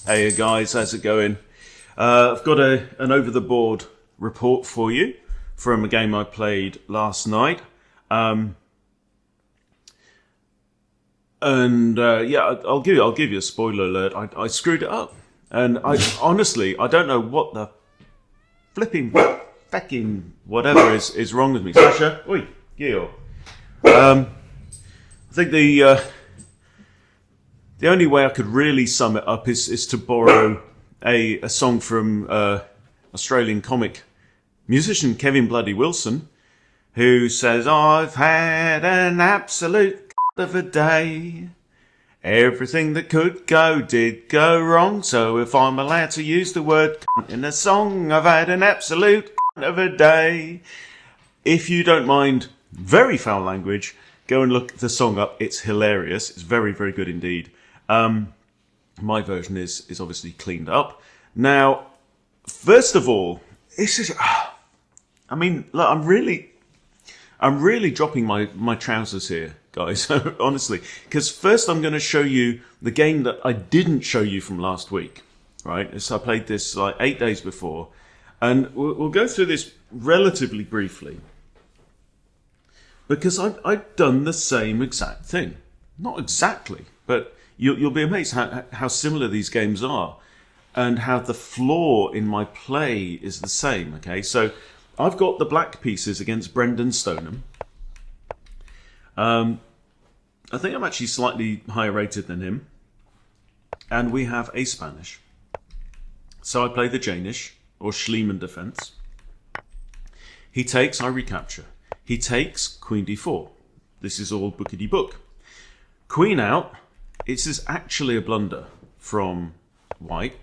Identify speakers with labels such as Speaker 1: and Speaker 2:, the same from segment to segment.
Speaker 1: Hey guys, how's it going? I've got an over-the-board report for you from a game I played last night. I'll give you a spoiler alert. I screwed it up, and I honestly I don't know what the flipping fecking whatever is wrong with me. Sasha, oi, Gil. I think the only way I could really sum it up is to borrow a song from Australian comic musician Kevin Bloody Wilson, who says, "I've had an absolute of a day. Everything that could go did go wrong. So if I'm allowed to use the word in a song, I've had an absolute of a day." If you don't mind very foul language, go and look the song up. It's hilarious. It's very, very good indeed. My version is obviously cleaned up. Now, first of all, this is. I mean, look, I'm really dropping my trousers here, guys. Honestly, because first I'm going to show you the game that I didn't show you from last week. Right? So I played this like 8 days before, and we'll go through this relatively briefly because I've done the same exact thing. Not exactly, but you'll be amazed how similar these games are and how the flaw in my play is the same. Okay, so I've got the black pieces against Brendan Stoneham. I think I'm actually slightly higher rated than him. And we have a Spanish. So I play the Danish, or Schliemann defense. He takes, I recapture. He takes Queen d4. This is all bookity book. Queen out. This is actually a blunder from white.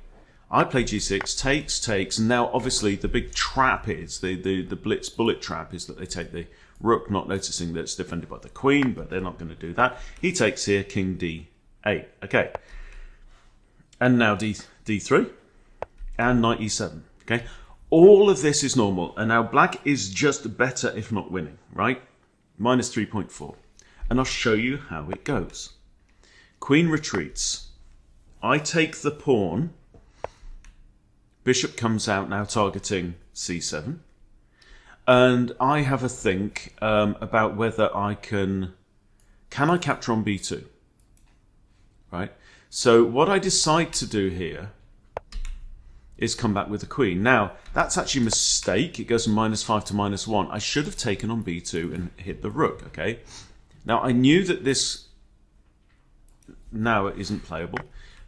Speaker 1: I play g6, takes, and now obviously the big trap is, the blitz bullet trap is that they take the rook, not noticing that it's defended by the queen, but they're not going to do that. He takes here, king d8. Okay. And now d3, and knight e7. Okay. All of this is normal, and now black is just better if not winning, right? Minus 3.4. And I'll show you how it goes. Queen retreats. I take the pawn. Bishop comes out now targeting c7. And I have a think about whether I can I capture on b2? Right? So what I decide to do here is come back with the queen. Now, that's actually a mistake. It goes from -5 to -1. I should have taken on b2 and hit the rook, okay? Now, I knew that this now it isn't playable,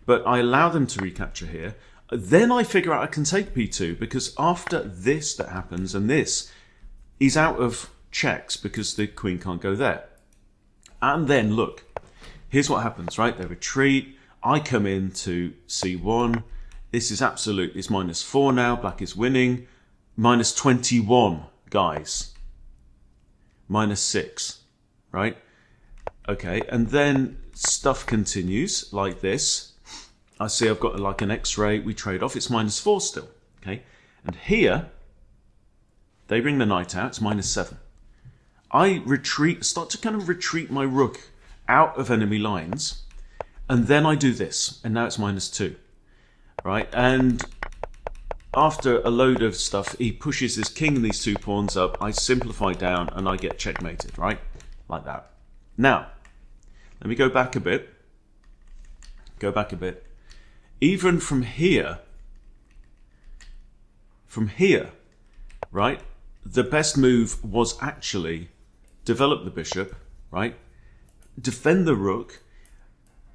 Speaker 1: but I allow them to recapture here. Then I figure out I can take b2 because after this that happens and this, he's out of checks because the queen can't go there. And then look, here's what happens, right? They retreat. I come in to c1. This is absolute. It's -4 now. Black is winning. -21, guys. -6, right? Okay, and then stuff continues like this. I see I've got like an X-ray. We trade off. It's -4 still. Okay, and here they bring the knight out. It's -7. I retreat, start to kind of retreat my rook out of enemy lines, and then I do this, and now it's -2. Right, and after a load of stuff, he pushes his king and these 2 pawns up. I simplify down, and I get checkmated. Right, like that. Now, let me go back a bit. Go back a bit. Even from here, right, the best move was actually develop the bishop, right, defend the rook,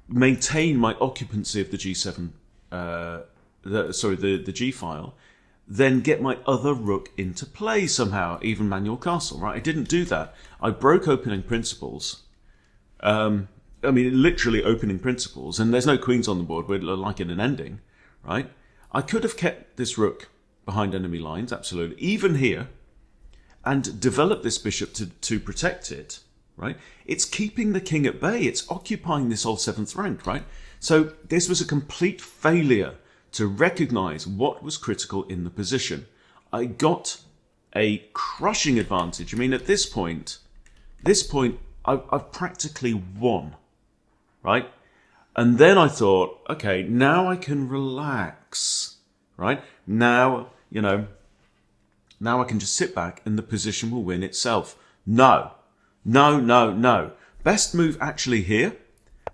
Speaker 1: maintain my occupancy of the g7, the g file, then get my other rook into play somehow, even manual castle, right? I didn't do that. I broke opening principles. I mean, literally opening principles, and there's no queens on the board. We're like in an ending, right? I could have kept this rook behind enemy lines, absolutely, even here, and developed this bishop to protect it, right? It's keeping the king at bay. It's occupying this whole 7th rank, right? So this was a complete failure to recognize what was critical in the position. I got a crushing advantage. I mean, at this point, I've practically won, right? And then I thought, okay, now I can relax, right? Now, now I can just sit back and the position will win itself. No. Best move actually here,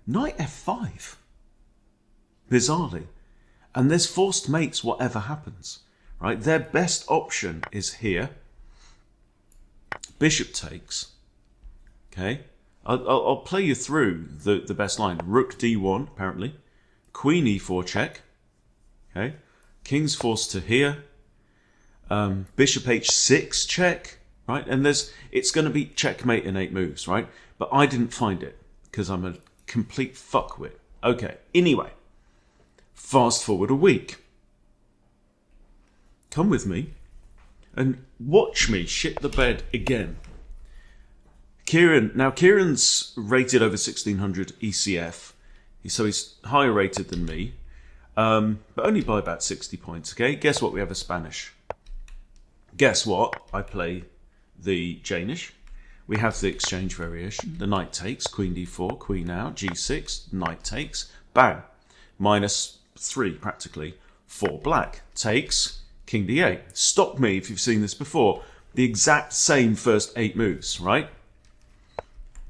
Speaker 1: knight f5. Bizarrely. And there's forced mates whatever happens, right? Their best option is here. Bishop takes, okay? I'll play you through the best line. Rook d1, apparently. Queen e4 check, okay? King's forced to here. Bishop h6 check, right? And it's going to be checkmate in 8 moves, right? But I didn't find it because I'm a complete fuckwit. Okay, anyway. Fast forward a week. Come with me and watch me shit the bed again. Kieran's rated over 1600 ECF, so he's higher rated than me, but only by about 60 points, okay? Guess what? We have a Spanish. Guess what? I play the Danish. We have the exchange variation. The knight takes, queen d4, queen out, g6, knight takes, bang. -3 practically for black. Takes, king d8. Stop me if you've seen this before. The exact same first 8 moves, right?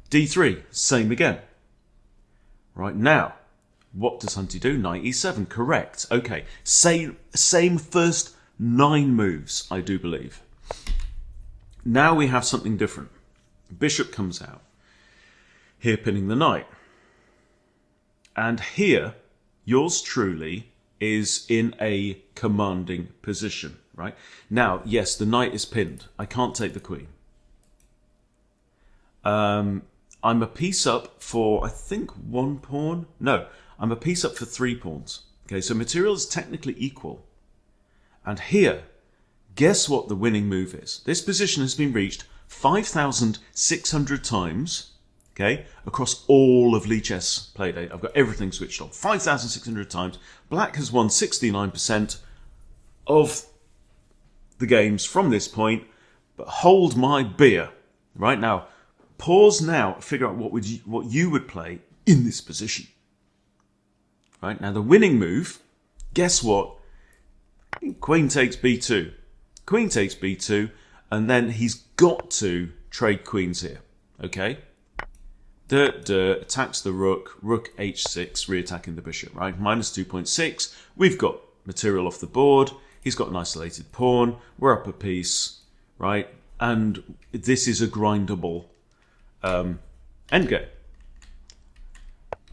Speaker 1: d3, same again. Right now, what does Hunty do? Knight e7, correct. Okay, same first 9 moves, I do believe. Now we have something different. Bishop comes out. Here pinning the knight. And here, yours truly is in a commanding position, right? Now, yes, the knight is pinned. I can't take the queen. I'm a piece up for, I think, 1 pawn. No, I'm a piece up for 3 pawns. Okay, so material is technically equal. And here, guess what the winning move is? This position has been reached 5,600 times, okay, across all of Lee Chess Playdate. I've got everything switched on. 5,600 times. Black has won 69% of the games from this point, but hold my beer. Right now, pause now, figure out what you would play in this position. Right, now the winning move, guess what? Queen takes b2. Queen takes b2, and then he's got to trade queens here. Okay? Attacks the rook, rook h6, re-attacking the bishop, right? -2.6. We've got material off the board. He's got an isolated pawn. We're up a piece, right? And this is a grindable endgame.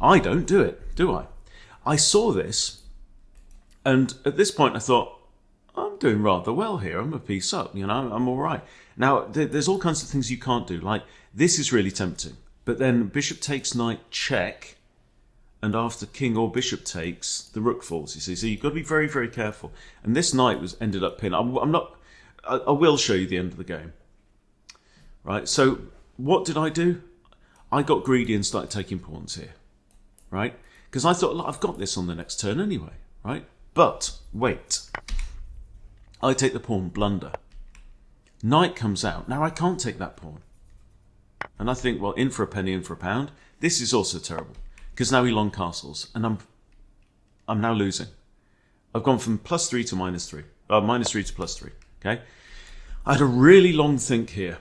Speaker 1: I don't do it, do I? I saw this, and at this point I thought, I'm doing rather well here. I'm a piece up, I'm all right. Now, there's all kinds of things you can't do. Like, this is really tempting. But then bishop takes knight check, and after king or bishop takes, the rook falls, you see. So you've got to be very, very careful. And this knight ended up pinned. I will show you the end of the game. Right, so what did I do? I got greedy and started taking pawns here. Right? Because I thought, look, I've got this on the next turn anyway. Right? But, wait. I take the pawn, blunder. Knight comes out. Now I can't take that pawn. And I think, well, in for a penny, in for a pound. This is also terrible. Because now he long castles. And I'm now losing. I've gone from +3 to -3. -3 to +3. Okay? I had a really long think here.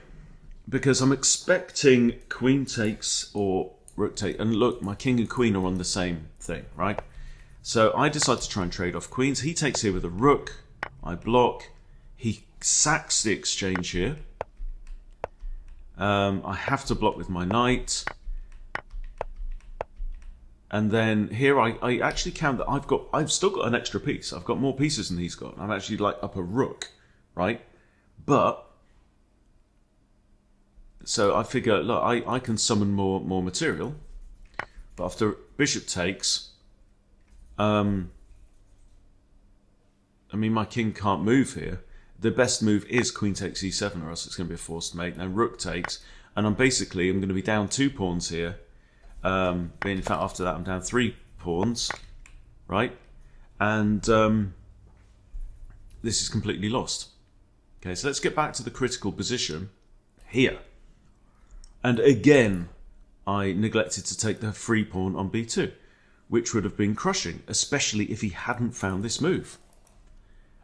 Speaker 1: Because I'm expecting queen takes or rook take. And look, my king and queen are on the same thing, right? So I decide to try and trade off queens. He takes here with a rook. I block. He sacks the exchange here. I have to block with my knight. And then here I actually count that I've still got an extra piece. I've got more pieces than he's got. I'm actually like up a rook, right? But so I figure, look, I can summon more material. But after bishop takes, I mean, my king can't move here. The best move is queen takes e7, or else it's going to be a forced mate. Now rook takes, and I'm going to be down 2 pawns here. In fact, after that, I'm down 3 pawns, right? And this is completely lost. Okay, so let's get back to the critical position here. And again, I neglected to take the free pawn on b2. which would have been crushing, especially if he hadn't found this move.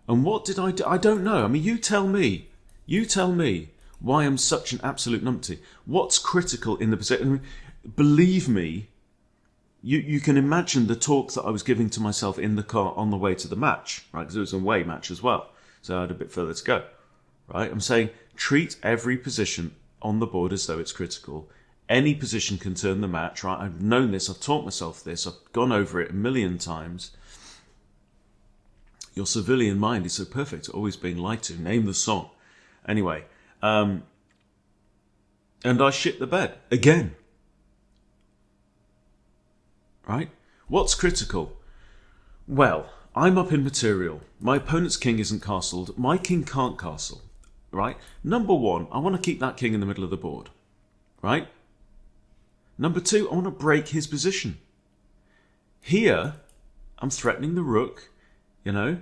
Speaker 1: And what did I do? I don't know. I mean, you tell me why I'm such an absolute numpty. What's critical in the position? I mean, believe me, you can imagine the talk that I was giving to myself in the car on the way to the match, right? Because it was a away match as well, so I had a bit further to go, right? I'm saying treat every position on the board as though it's critical. Any position can turn the match, right? I've known this, I've taught myself this, I've gone over it a million times. Your civilian mind is so perfect, always being lied to. Name the song. Anyway, and I shit the bed again. Right? What's critical? Well, I'm up in material. My opponent's king isn't castled. My king can't castle. Right? Number one, I want to keep that king in the middle of the board. Right? Number two, I want to break his position. Here, I'm threatening the rook. You know,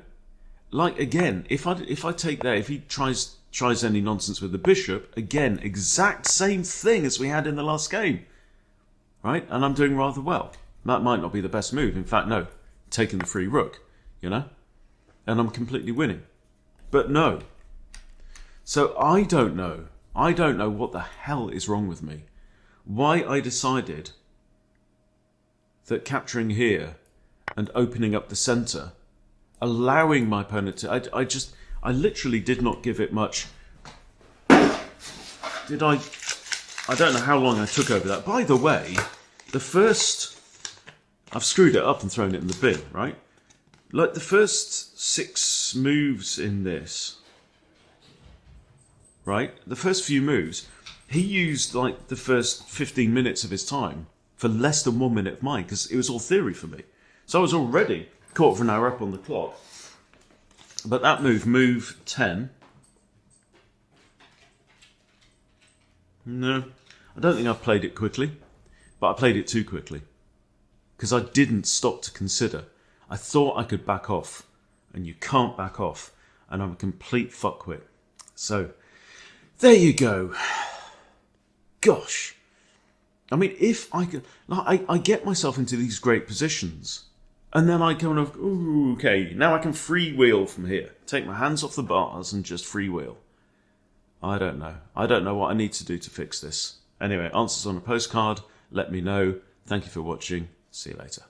Speaker 1: like again, if I take there, if he tries any nonsense with the bishop, again, exact same thing as we had in the last game, right? And I'm doing rather well. That might not be the best move. In fact, no, taking the free rook, you know, and I'm completely winning. But no. So I don't know what the hell is wrong with me. Why I decided that capturing here and opening up the centre, allowing my opponent to... I literally did not give it much... Did I... I don't know how long I took over that. By the way, the first... I've screwed it up and thrown it in the bin, right? Like the first 6 moves in this, right? The first few moves, he used like the first 15 minutes of his time for less than 1 minute of mine, because it was all theory for me. So I was already quarter of an hour up on the clock. But that move 10. No, I don't think I've played it quickly, but I played it too quickly. Because I didn't stop to consider. I thought I could back off, and you can't back off, and I'm a complete fuckwit. So, there you go. Gosh. I mean, if I could... Like, I get myself into these great positions, and then I kind of, ooh, okay, now I can freewheel from here. Take my hands off the bars and just freewheel. I don't know. I don't know what I need to do to fix this. Anyway, answers on a postcard. Let me know. Thank you for watching. See you later.